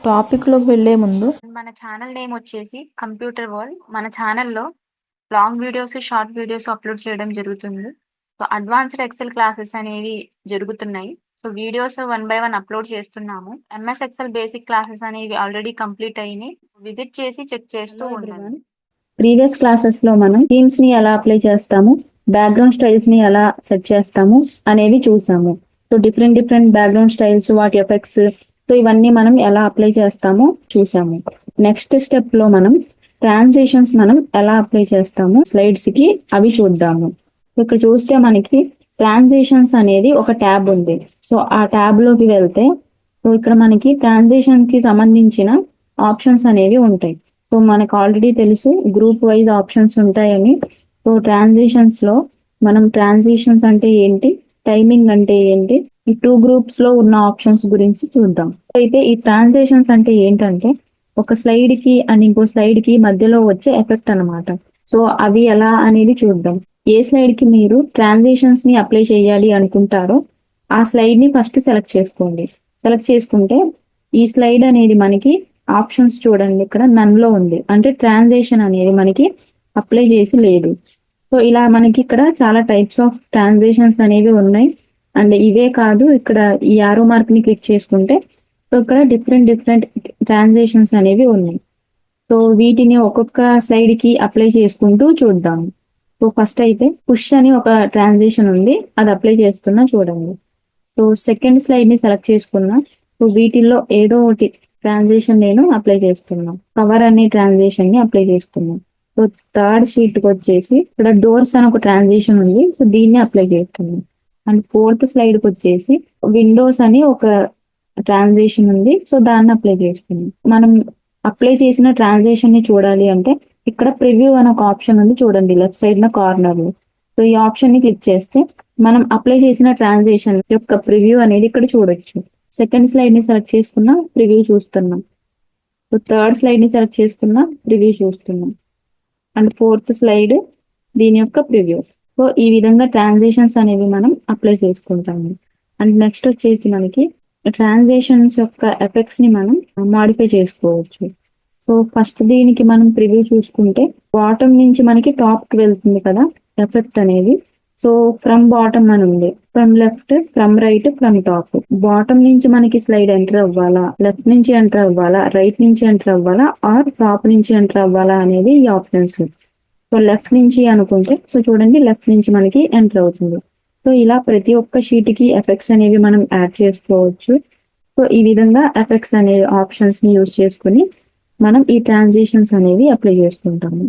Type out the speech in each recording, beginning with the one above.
టాపిక్‌లోకి వెళ్ళే ముందు మన ఛానల్ నేమ్ వచ్చేసి కంప్యూటర్ వరల్డ్. మన ఛానల్‌లో long videos, short videos upload చేయడం జరుగుతుంది. సో, అడ్వాన్స్‌డ్ ఎక్సెల్ క్లాసెస్ అనేవి జరుగుతున్నాయి. So, videos one by one upload చేస్తున్నాము. ఎంఎస్ ఎక్సెల్ బేసిక్ క్లాసెస్ అనేవి ఆల్రెడీ కంప్లీట్ అయినాయి. విజిట్ చేసి చెక్ చేస్తూ హలో ఉండండి. ఎవ్రీవన్. ప్రీవియస్ క్లాసెస్‌లో మనం థీమ్స్‌ని ఎలా అప్లై చేస్తాము, బ్యాక్‌గ్రౌండ్ స్టైల్స్‌ని ఎలా సెట్ చేస్తాము అనేవి చూసాము. So, different different background styles, వాటి ఎఫెక్ట్స్, సో ఇవన్నీ మనం ఎలా అప్లై చేస్తామో చూసాము. నెక్స్ట్ స్టెప్‌లో మనం ట్రాన్సిషన్స్ మనం ఎలా అప్లై చేస్తాము స్లైడ్స్‌కి అవి చూద్దాము. ఇక్కడ చూస్తే మనకి ట్రాన్సిషన్స్ అనేది ఒక ట్యాబ్ ఉంది. సో, ఆ ట్యాబ్‌లోకి వెళ్తే సో ఇక్కడ మనకి ట్రాన్సిషన్‌కి సంబంధించిన ఆప్షన్స్ అనేవి ఉంటాయి. సో మనకు ఆల్రెడీ తెలుసు గ్రూప్ వైజ్ ఆప్షన్స్ ఉంటాయని. సో ట్రాన్సిషన్స్ లో మనం ట్రాన్సిషన్స్ అంటే ఏంటి, టైమింగ్ అంటే ఏంటి, ఈ టూ గ్రూప్స్ లో ఉన్న ఆప్షన్స్ గురించి చూద్దాం. అయితే ఈ ట్రాన్సిషన్స్ అంటే ఏంటంటే ఒక స్లైడ్ కి అండ్ ఇంకో స్లైడ్ కి మధ్యలో వచ్చే ఎఫెక్ట్ అన్నమాట. సో అవి ఎలా అనేది చూద్దాం. ఏ స్లైడ్ కి మీరు ట్రాన్సిషన్స్ ని అప్లై చేయాలి అనుకుంటారో ఆ స్లైడ్ ని ఫస్ట్ సెలెక్ట్ చేసుకోండి. సెలెక్ట్ చేసుకుంటే ఈ స్లైడ్ అనేది మనకి ఆప్షన్స్ చూడండి, ఇక్కడ నన్ లో ఉంది, అంటే ట్రాన్సిషన్ అనేది మనకి అప్లై చేసి లేదు. సో ఇలా మనకి ఇక్కడ చాలా టైప్స్ ఆఫ్ ట్రాన్సిషన్స్ అనేవి ఉన్నాయి. అండ్ ఇవే కాదు, ఇక్కడ ఈ యారో మార్క్ ని క్లిక్ చేసుకుంటే సో ఇక్కడ డిఫరెంట్ డిఫరెంట్ ట్రాన్సిషన్స్ అనేవి ఉన్నాయి. సో వీటిని ఒక్కొక్క స్లైడ్ కి అప్లై చేసుకుంటూ చూద్దాం. సో ఫస్ట్ అయితే పుష్ అని ఒక ట్రాన్సిషన్ ఉంది, అది అప్లై చేస్తున్నా చూడండి. సో సెకండ్ స్లైడ్ ని సెలెక్ట్ చేసుకున్నా. సో వీటిల్లో ఏదో ఒకటి ట్రాన్సిషన్ నేను అప్లై చేస్తున్నాను. కవర్ అనే ట్రాన్సిషన్ ని అప్లై చేసుకున్నాను. సో థర్డ్ షీట్ కి వచ్చేసి ఇక్కడ డోర్స్ అని ఒక ట్రాన్సిషన్ ఉంది, సో దీన్ని అప్లై చేస్తున్నాను. అండ్ ఫోర్త్ స్లైడ్ కి వచ్చేసి విండోస్ అని ఒక ట్రాన్సిషన్ ఉంది, సో దాన్ని అప్లై చేస్తున్నాం. మనం అప్లై చేసిన ట్రాన్సిషన్ ని చూడాలి అంటే ఇక్కడ ప్రివ్యూ అని ఒక ఆప్షన్ ఉంది చూడండి, లెఫ్ట్ సైడ్ నా కార్నర్ లో. సో ఈ ఆప్షన్ ని క్లిక్ చేస్తే మనం అప్లై చేసిన ట్రాన్సిషన్ యొక్క ప్రివ్యూ అనేది ఇక్కడ చూడొచ్చు. సెకండ్ స్లైడ్ ని సెలెక్ట్ చేసుకున్నా ప్రివ్యూ చూస్తున్నాం. సో థర్డ్ స్లైడ్ ని సెలెక్ట్ చేసుకున్నా ప్రివ్యూ చూస్తున్నాం. అండ్ ఫోర్త్ స్లైడ్ దీని యొక్క ప్రివ్యూ. సో ఈ విధంగా ట్రాన్సిషన్స్ అనేవి మనం అప్లై చేసుకుంటాము. అండ్ నెక్స్ట్ వచ్చేసి మనకి ట్రాన్సిషన్స్ యొక్క ఎఫెక్ట్స్ ని మనం మాడిఫై చేసుకోవచ్చు. సో ఫస్ట్ దీనికి మనం ప్రివ్యూ చూసుకుంటే బాటమ్ నుంచి మనకి టాప్ కి వెళ్తుంది కదా ఎఫెక్ట్ అనేది. సో ఫ్రమ్ బాటమ్ అని ఉంది, from left, from right, from top. Bottom నుంచి మనకి స్లైడ్ ఎంటర్ అవ్వాలా, లెఫ్ట్ నుంచి ఎంటర్ అవ్వాలా, రైట్ నుంచి ఎంటర్ అవ్వాలా, ఆర్ టాప్ నుంచి ఎంటర్ అవ్వాలా అనేది ఈ ఆప్షన్స్. సో లెఫ్ట్ నుంచి అనుకుంటే సో చూడండి లెఫ్ట్ నుంచి మనకి ఎంటర్ అవుతుంది. సో ఇలా ప్రతి ఒక్క షీట్ కి ఎఫెక్ట్స్ అనేవి మనం యాడ్ చేసుకోవచ్చు. సో ఈ విధంగా ఎఫెక్ట్స్ అనే ఆప్షన్స్ ని యూజ్ చేసుకుని మనం ఈ ట్రాన్సిషన్స్ అనేవి అప్లై చేసుకుంటాము.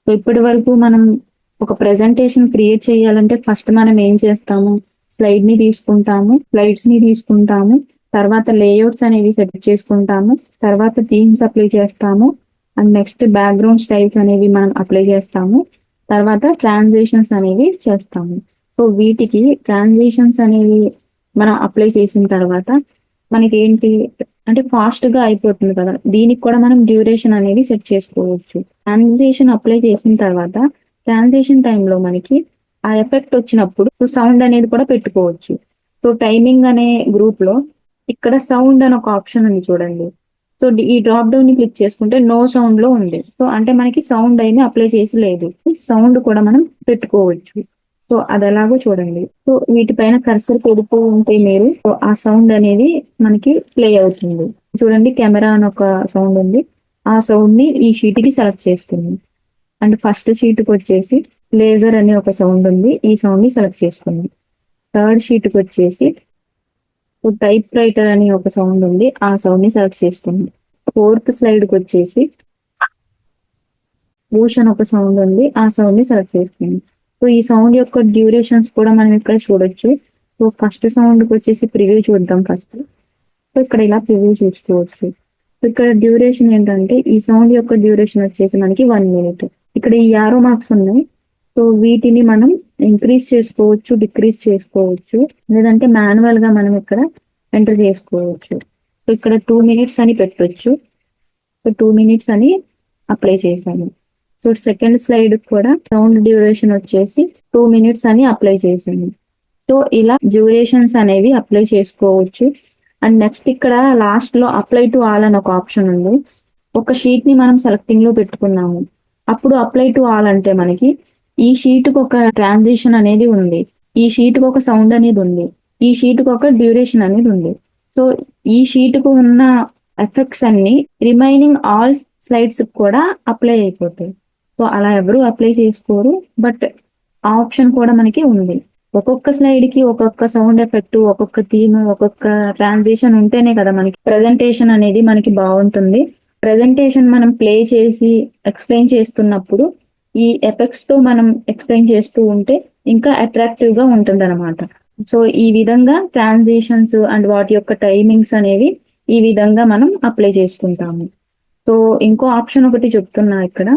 సో ఇప్పటి వరకు మనం ఒక ప్రెజెంటేషన్ క్రియేట్ చేయాలంటే ఫస్ట్ మనం ఏం చేస్తాము, స్లైడ్ ని తీసుకుంటాము, స్లైడ్స్ ని తీసుకుంటాము, తర్వాత లేఅవుట్స్ అనేవి సెట్ చేసుకుంటాము, తర్వాత థీమ్స్ అప్లై చేస్తాము, అండ్ నెక్స్ట్ బ్యాక్గ్రౌండ్ స్టైల్స్ అనేవి మనం అప్లై చేస్తాము, తర్వాత ట్రాన్సిషన్స్ అనేవి చేస్తాము. సో వీటికి ట్రాన్సిషన్స్ అనేవి మనం అప్లై చేసిన తర్వాత మనకి ఏంటి అంటే ఫాస్ట్ గా అయిపోతుంది కదా, దీనికి కూడా మనం డ్యూరేషన్ అనేది సెట్ చేసుకోవచ్చు. ట్రాన్సిషన్ అప్లై చేసిన తర్వాత ట్రాన్సిషన్ టైంలో మనకి ఆ ఎఫెక్ట్ వచ్చినప్పుడు సౌండ్ అనేది కూడా పెట్టుకోవచ్చు. సో టైమింగ్ అనే గ్రూప్ లో ఇక్కడ సౌండ్ అని ఒక ఆప్షన్ ఉంది చూడండి. సో ఈ డ్రాప్ డౌన్ ని క్లిక్ చేసుకుంటే నో సౌండ్ లో ఉంది. సో అంటే మనకి సౌండ్ అయినా అప్లై చేసి లేదు, సౌండ్ కూడా మనం పెట్టుకోవచ్చు. సో అది ఎలాగో చూడండి. సో వీటిపైన కర్సర్ పెడుతూ ఉంటే మీరు సో ఆ సౌండ్ అనేది మనకి ప్లే అవుతుంది. చూడండి కెమెరా అని ఒక సౌండ్ ఉంది, ఆ సౌండ్ ని ఈ షీట్ కి సెలెక్ట్ చేసుకుంది. అండ్ ఫస్ట్ షీట్ కి వచ్చేసి లేజర్ అనే ఒక సౌండ్ ఉంది, ఈ సౌండ్ ని సెలెక్ట్ చేసుకుంది. థర్డ్ షీట్ కి వచ్చేసి టైప్ రైటర్ అని ఒక సౌండ్ ఉంది, ఆ సౌండ్ ని సెలెక్ట్ చేసుకుంది. ఫోర్త్ స్లైడ్ కి వచ్చేసి బూష్ అని ఒక సౌండ్ ఉంది, ఆ సౌండ్ ని సెలెక్ట్ చేసుకుంది. సో ఈ సౌండ్ యొక్క డ్యూరేషన్స్ కూడా మనం ఇక్కడ చూడొచ్చు. సో ఫస్ట్ సౌండ్ కి వచ్చేసి ప్రివ్యూ చూద్దాం ఫస్ట్. సో ఇక్కడ ఇలా ప్రివ్యూ చూసుకోవచ్చు. ఇక్కడ డ్యూరేషన్ ఏంటంటే ఈ సౌండ్ యొక్క డ్యూరేషన్ వచ్చేసి మనకి 1 minute. ఇక్కడ ఈ యారో మార్క్స్ ఉన్నాయి, సో వీటిని మనం ఇంక్రీజ్ చేసుకోవచ్చు, డిక్రీజ్ చేసుకోవచ్చు, లేదంటే మాన్యువల్ గా మనం ఇక్కడ ఎంటర్ చేసుకోవచ్చు. సో ఇక్కడ 2 minutes అని పెట్టొచ్చు. సో 2 minutes అని అప్లై చేశాను. సో సెకండ్ స్లైడ్ కూడా సౌండ్ డ్యూరేషన్ వచ్చేసి 2 minutes అని అప్లై చేశాను. సో ఇలా డ్యూరేషన్స్ అనేవి అప్లై చేసుకోవచ్చు. అండ్ నెక్స్ట్ ఇక్కడ లాస్ట్ లో అప్లై టు ఆల్ అని ఒక ఆప్షన్ ఉంది. ఒక షీట్ ని మనం సెలెక్టింగ్ లో పెట్టుకున్నాము, అప్పుడు అప్లై టు ఆల్ అంటే మనకి ఈ షీట్ కి ఒక ట్రాన్సిషన్ అనేది ఉంది, ఈ షీట్ కి ఒక సౌండ్ అనేది ఉంది, ఈ షీట్ కి ఒక డ్యూరేషన్ అనేది ఉంది. సో ఈ షీట్ కు ఉన్న ఎఫెక్ట్స్ అన్ని రిమైనింగ్ ఆల్ స్లైడ్స్ కూడా అప్లై అయిపోతాయి. సో అలా ఎవరు అప్లై చేసుకోరు, బట్ ఆ ఆప్షన్ కూడా మనకి ఉంది. ఒక్కొక్క స్లైడ్ కి ఒక్కొక్క సౌండ్ ఎఫెక్ట్, ఒక్కొక్క థీమ్, ఒక్కొక్క ట్రాన్సిషన్ ఉంటేనే కదా మనకి ప్రెజెంటేషన్ అనేది మనకి బాగుంటుంది. ప్రెజెంటేషన్ మనం ప్లే చేసి ఎక్స్ప్లెయిన్ చేస్తున్నప్పుడు ఈ ఎఫెక్ట్స్ తో మనం ఎక్స్ప్లెయిన్ చేస్తూ ఉంటే ఇంకా అట్రాక్టివ్ గా ఉంటుంది అనమాట. సో ఈ విధంగా ట్రాన్సిషన్స్ అండ్ వాటి యొక్క టైమింగ్స్ అనేవి ఈ విధంగా మనం అప్లై చేసుకుంటాము. సో ఇంకో ఆప్షన్ ఒకటి చెప్తున్నా, ఇక్కడ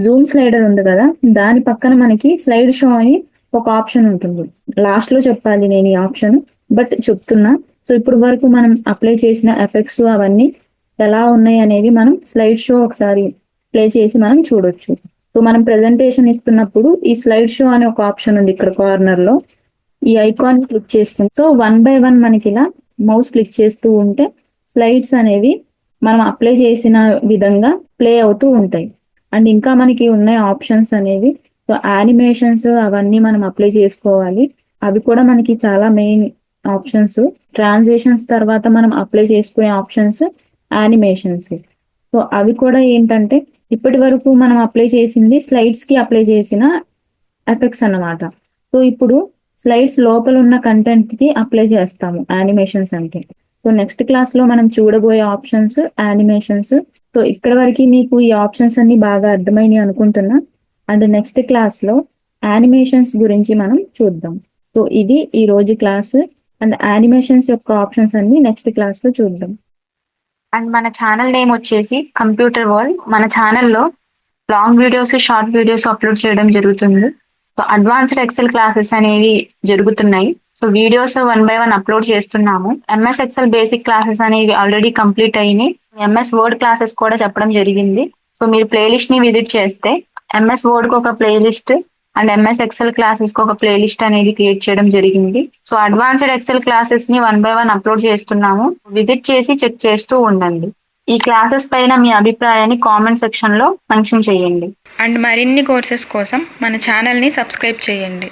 జూమ్ స్లైడర్ ఉంది కదా, దాని పక్కన మనకి స్లైడ్ షో అని ఒక ఆప్షన్ ఉంటుంది. లాస్ట్ లో చెప్పాలి నేను ఈ ఆప్షన్, బట్ చెప్తున్నా. సో ఇప్పుడు వరకు మనం అప్లై చేసిన ఎఫెక్ట్స్ అవన్నీ ఎలా ఉన్నాయి అనేవి మనం స్లైడ్ షో ఒకసారి ప్లే చేసి మనం చూడొచ్చు. సో మనం ప్రెజెంటేషన్ ఇస్తున్నప్పుడు ఈ స్లైడ్ షో అనే ఒక ఆప్షన్ ఉంది ఇక్కడ కార్నర్ లో, ఈ ఐకాన్ క్లిక్ చేసుకుంటే సో 1 by 1 మనకి ఇలా మౌస్ క్లిక్ చేస్తూ ఉంటే స్లైడ్స్ అనేవి మనం అప్లై చేసిన విధంగా ప్లే అవుతూ ఉంటాయి. అండ్ ఇంకా మనకి ఉన్నాయి ఆప్షన్స్ అనేవి. సో యానిమేషన్స్ అవన్నీ మనం అప్లై చేసుకోవాలి, అవి కూడా మనకి చాలా మెయిన్ ఆప్షన్స్. ట్రాన్సిషన్స్ తర్వాత మనం అప్లై చేసుకునే ఆప్షన్స్ యానిమేషన్స్. సో అవి కూడా ఏంటంటే ఇప్పటి వరకు మనం అప్లై చేసింది స్లైడ్స్ కి అప్లై చేసిన ఎఫెక్ట్స్ అన్నమాట. సో ఇప్పుడు స్లైడ్స్ లోపల ఉన్న కంటెంట్ కి అప్లై చేస్తాము యానిమేషన్స్ అంటే. సో నెక్స్ట్ క్లాస్ లో మనం చూడబోయే ఆప్షన్స్ యానిమేషన్స్. సో ఇక్కడ వరకు మీకు ఈ ఆప్షన్స్ అన్ని బాగా అర్థమైనాయి అనుకుంటున్నా. అండ్ నెక్స్ట్ క్లాస్ లో యానిమేషన్స్ గురించి మనం చూద్దాం. సో ఇది ఈ రోజు క్లాస్. అండ్ యానిమేషన్స్ యొక్క ఆప్షన్స్ అన్ని నెక్స్ట్ క్లాస్ లో చూద్దాం. అండ్ మన ఛానల్ నేమ్ వచ్చేసి కంప్యూటర్ వరల్డ్. మన ఛానల్లో long videos, short videos upload చేయడం జరుగుతుంది. సో అడ్వాన్స్డ్ ఎక్సెల్ క్లాసెస్ అనేవి జరుగుతున్నాయి. సో వీడియోస్ 1 by 1 అప్లోడ్ చేస్తున్నాము. ఎంఎస్ ఎక్సెల్ బేసిక్ క్లాసెస్ అనేవి ఆల్రెడీ కంప్లీట్ అయినాయి. ఎంఎస్ వర్డ్ క్లాసెస్ కూడా చెప్పడం జరిగింది. సో మీరు ప్లేలిస్ట్ ని విజిట్ చేస్తే ఎంఎస్ వర్డ్ కి ఒక playlist and MS Excel classes కి ఒక ప్లేలిస్ట్ అనేది క్రియేట్ చేయడం జరిగింది. సో అడ్వాన్స్డ్ ఎక్సెల్ క్లాసెస్ ని 1 by 1 అప్లోడ్ చేస్తున్నాము. విజిట్ చేసి చెక్ చేస్తూ ఉండండి. ఈ క్లాసెస్ పైన మీ అభిప్రాయాన్ని కామెంట్ సెక్షన్ లో మెన్షన్ చేయండి. అండ్ మరిన్ని కోర్సెస్ కోసం మన ఛానల్ ని సబ్స్క్రైబ్ చేయండి.